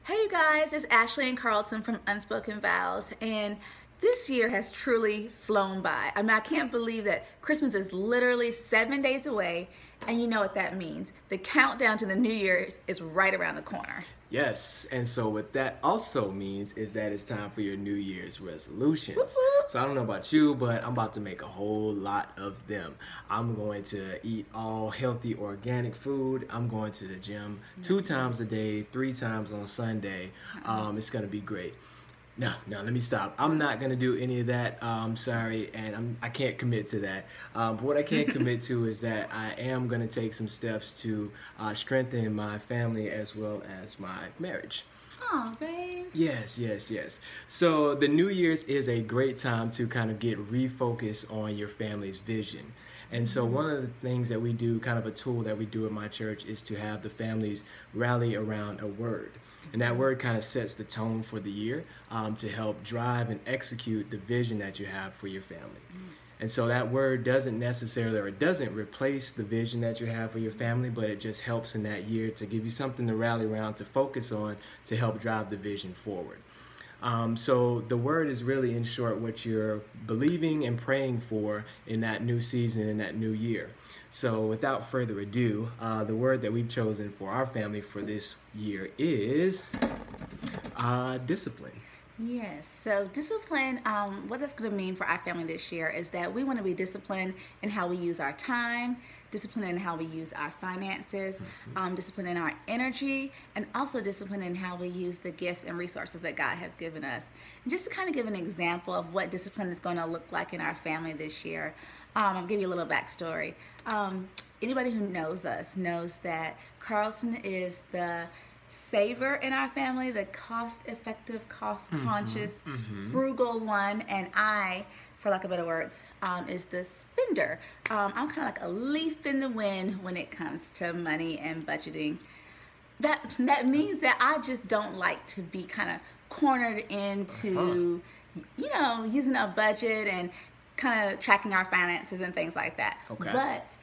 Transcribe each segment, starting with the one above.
Hey you guys, it's Ashley and Carlton from Unspoken Vows, and this year has truly flown by. I mean, I can't believe that Christmas is literally 7 days away, and you know what that means. The countdown to the new year is right around the corner. Yes, and so what that also means is that it's time for your New Year's resolutions. Whoop, whoop. So I don't know about you, but I'm about to make a whole lot of them. I'm going to eat all healthy organic food. I'm going to the gym 2 times a day, 3 times on Sunday. It's going to be great. No, let me stop. I'm not gonna do any of that. I'm sorry, and I can't commit to that. But what I can commit to is that I am gonna take some steps to strengthen my family as well as my marriage. Oh, babe. Yes. So the New Year's is a great time to kind of get refocused on your family's vision. And so one of the things that we do, kind of a tool that we do at my church, is to have the families rally around a word. And that word kind of sets the tone for the year to help drive and execute the vision that you have for your family. And so that word doesn't necessarily, or it doesn't replace the vision that you have for your family, but it just helps in that year to give you something to rally around, to focus on, to help drive the vision forward. So the word is really, in short, what you're believing and praying for in that new season, in that new year. So without further ado, the word that we've chosen for our family for this year is discipline. Yes, so discipline, what that's going to mean for our family this year is that we want to be disciplined in how we use our time, disciplined in how we use our finances, disciplined in our energy, and also disciplined in how we use the gifts and resources that God has given us. And just to kind of give an example of what discipline is going to look like in our family this year, I'll give you a little backstory. Anybody who knows us knows that Carlton is the saver in our family, the cost-effective, cost-conscious, frugal one, and I, for lack of better words, is the spender. I'm kind of like a leaf in the wind when it comes to money and budgeting. That means that I just don't like to be kind of cornered into, using a budget and kind of tracking our finances and things like that. Okay. But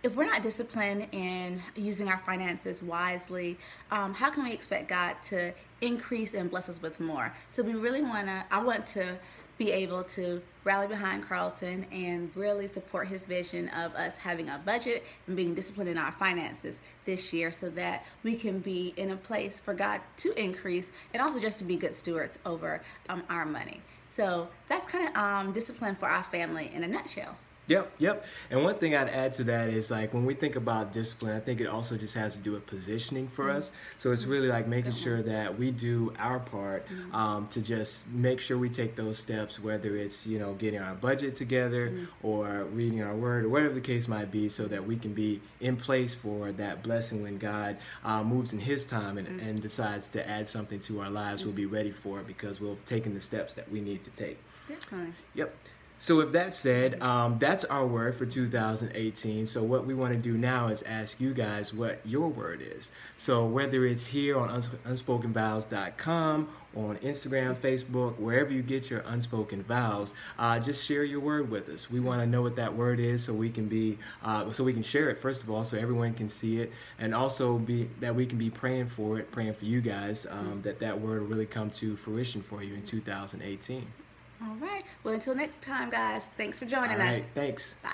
if we're not disciplined in using our finances wisely, how can we expect God to increase and bless us with more? So we really I want to be able to rally behind Carlton and really support his vision of us having a budget and being disciplined in our finances this year so that we can be in a place for God to increase and also just to be good stewards over our money. So that's kind of discipline for our family in a nutshell. Yep. And one thing I'd add to that is, like, when we think about discipline, I think it also just has to do with positioning for us. So it's really like making sure that we do our part to just make sure we take those steps, whether it's, getting our budget together or reading our word or whatever the case might be, so that we can be in place for that blessing when God moves in his time and decides to add something to our lives. We'll be ready for it because we've taken the steps that we need to take. Definitely. Yep. So with that said, that's our word for 2018. So what we want to do now is ask you guys what your word is. So whether it's here on unspokenvows.com or on Instagram, Facebook, wherever you get your unspoken vows, just share your word with us. We want to know what that word is so we can share it, first of all, so everyone can see it, and also that we can be praying for it, praying for you guys, that word will really come to fruition for you in 2018. All right. Well, until next time, guys, thanks for joining us. Thanks. Bye.